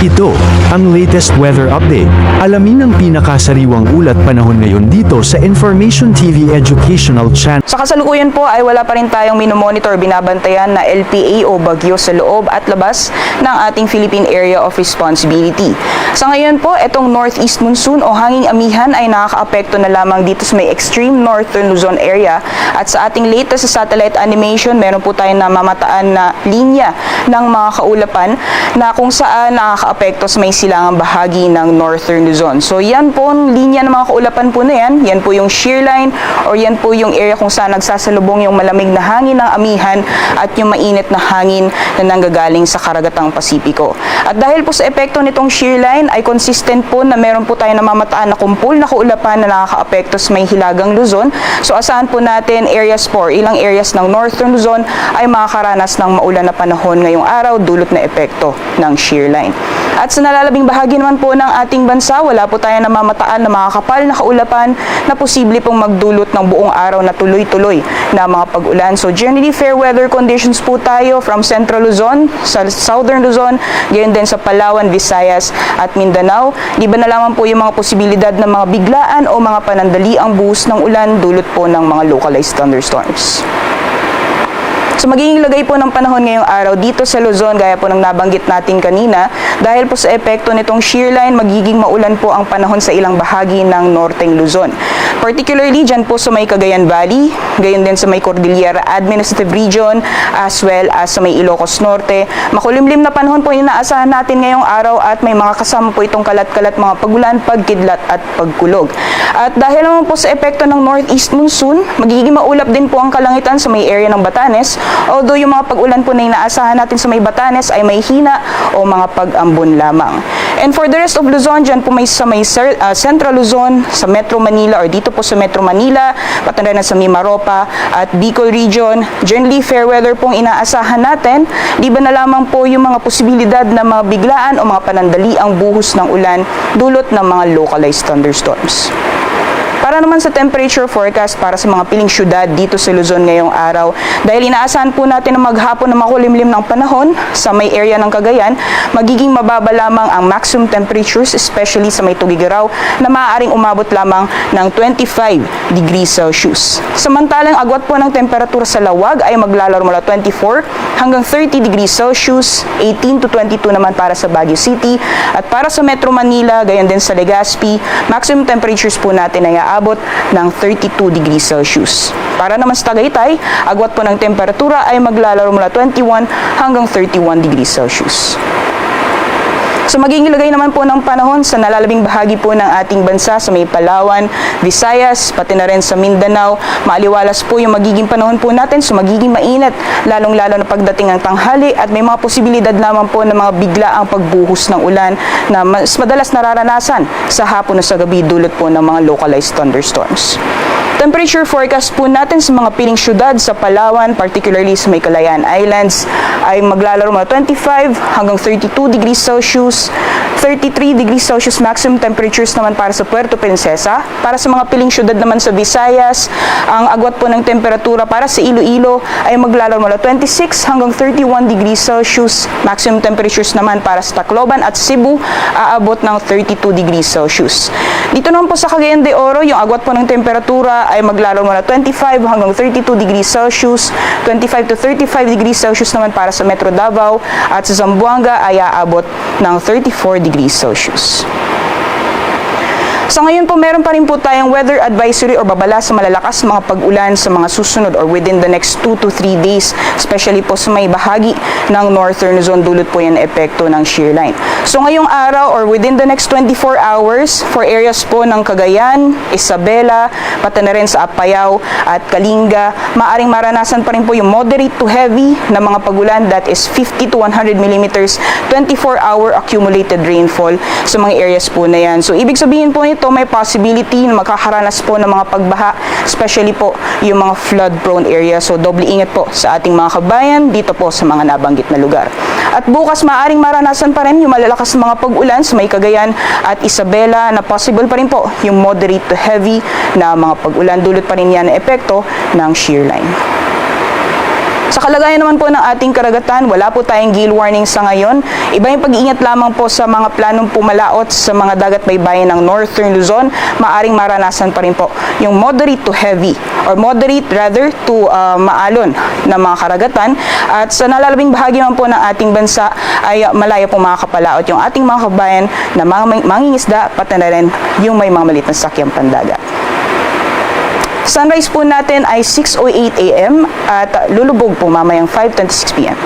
Ito, ang latest weather update. Alamin ang pinakasariwang ulat panahon ngayon dito sa Information TV Educational Channel. Sa kasalukuyan po ay wala pa rin tayong minomonitor binabantayan na LPA o bagyo sa loob at labas ng ating Philippine Area of Responsibility. Sa ngayon po, itong northeast monsoon o hanging amihan ay nakakaapekto na lamang dito sa may extreme northern Luzon area at sa ating latest sa satellite animation, meron po tayong namamataan na linya ng mga kaulapan na kung saan nakakaapekto sa may silangang bahagi ng northern Luzon. So yan po ang linya ng mga kaulapan po na yan po yung shear line or yan po yung area kung saan nagsasalubong yung malamig na hangin ng amihan at yung mainit na hangin na nanggagaling sa karagatang Pasipiko. At dahil po sa epekto nitong shear line ay consistent po na meron po tayong namamataan na kumpul na kaulapan na nakakaapekto sa may hilagang Luzon. So asahan po natin areas po, ilang areas ng northern Luzon ay makakaranas ng maulan na panahon ngayong araw dulot na epekto ng shear line. At sa nalalabing bahagi naman po ng ating bansa, wala po tayong namamataan na makakapal na kaulapan na posible pong magdulot ng buong araw na tuloy-tuloy na mga pag-ulan. So generally fair weather conditions po tayo from Central Luzon, sa Southern Luzon, gayon din sa Palawan, Visayas at Mindanao. Liban na lamang po yung mga posibilidad ng mga biglaan o mga panandali ang buhos ng ulan dulot po ng mga localized thunderstorms. So magiging lagay po ng panahon ngayong araw dito sa Luzon gaya po ng nabanggit natin kanina dahil po sa epekto nitong shear line magiging maulan po ang panahon sa ilang bahagi ng norteng Luzon. Particularly dyan po sa may Cagayan Valley, gayon din sa may Cordillera Administrative Region as well as sa may Ilocos Norte. Makulimlim na panahon po yung inaasahan natin ngayong araw at may mga kasama po itong kalat-kalat mga pagulan, pagkidlat at pagkulog. At dahil naman po sa epekto ng northeast monsoon, magiging maulap din po ang kalangitan sa may area ng Batanes. Although yung mga pag-ulan po na inaasahan natin sa may Batanes ay may hina o mga pag-ambon lamang. And for the rest of Luzon, dyan po may sa may Central Luzon, sa Metro Manila or dito po sa Metro Manila, pati na sa Mimaropa at Bicol Region. Generally fair weather pong inaasahan natin. Liban na lamang po yung mga posibilidad na mga biglaan o mga panandali ang buhos ng ulan dulot ng mga localized thunderstorms. Para naman sa temperature forecast para sa mga piling syudad dito sa Luzon ngayong araw, dahil inaasahan po natin na maghapon na makulimlim ng panahon sa may area ng Cagayan, magiging mababa lamang ang maximum temperatures, especially sa may Tugigaraw, na maaaring umabot lamang ng 25 degrees Celsius. Samantalang agwat po ng temperatura sa Lawag ay maglalaro mula 24 hanggang 30 degrees Celsius, 18 to 22 naman para sa Baguio City, at para sa Metro Manila, gayon din sa Legazpi, maximum temperatures po natin ay abot ng 32 degrees Celsius. Para naman sa Tagaytay, agwat po ng temperatura ay maglalaro mula 21 hanggang 31 degrees Celsius. So magiging lagay naman po ng panahon sa nalalabing bahagi po ng ating bansa sa may Palawan, Visayas, pati na rin sa Mindanao. Maaliwalas po yung magiging panahon po natin, so magiging mainit, lalong-lalo na pagdating ng tanghali at may mga posibilidad naman po ng mga biglaang pagbuhos ng ulan na mas madalas nararanasan sa hapon o sa gabi dulot po ng mga localized thunderstorms. Temperature forecast po natin sa mga piling syudad sa Palawan, particularly sa may Kalayaan Islands, ay maglalaro mula 25 hanggang 32 degrees Celsius, 33 degrees Celsius maximum temperatures naman para sa Puerto Princesa. Para sa mga piling syudad naman sa Visayas, ang agwat po ng temperatura para sa Iloilo ay maglalaro mula 26 hanggang 31 degrees Celsius, maximum temperatures naman para sa Tacloban at Cebu, aabot ng 32 degrees Celsius. Dito naman po sa Cagayan de Oro, yung agwat po ng temperatura ay maglalaro mula 25 hanggang 32 degrees Celsius, 25 to 35 degrees Celsius naman para sa Metro Davao, at sa Zamboanga ay aabot ng 34 degrees Celsius. Sa ngayon po, meron pa rin po tayong weather advisory or babala sa malalakas mga pag-ulan sa mga susunod or within the next 2 to 3 days, especially po sa may bahagi ng northern zone dulot po yan epekto ng shear line. So ngayong araw or within the next 24 hours for areas po ng Cagayan, Isabela, pati na rin sa Apayao at Kalinga, maaring maranasan pa rin po yung moderate to heavy na mga pag-ulan, that is 50 to 100 millimeters 24-hour accumulated rainfall sa mga areas po na yan. So ibig sabihin po nito, may possibility na makakaranas po ng mga pagbaha, especially po yung mga flood-prone area. So doble ingat po sa ating mga kabayan dito po sa mga nabanggit na lugar. At bukas maaring maranasan pa rin yung malalakas na mga pag-ulan sa may Cagayan at Isabela, na possible pa rin po yung moderate to heavy na mga pag-ulan. Dulot pa rin yan na epekto ng shear line. Sa kalagayan naman po ng ating karagatan, wala po tayong gale warning sa ngayon. Iba yung pag-iingat lamang po sa mga planong pumalaot sa mga dagat baybayin ng Northern Luzon. Maaring maranasan pa rin po yung moderate to heavy or moderate rather to maalon na mga karagatan. At sa nalalabing bahagi man po ng ating bansa ay malaya po makakapalaot yung ating mga kabayan na mga mangingisda pati na rin yung may mga maliit na sakyang pandagat. Sunrise po natin ay 6:08 AM at lulubog po mamayang 5:26 PM.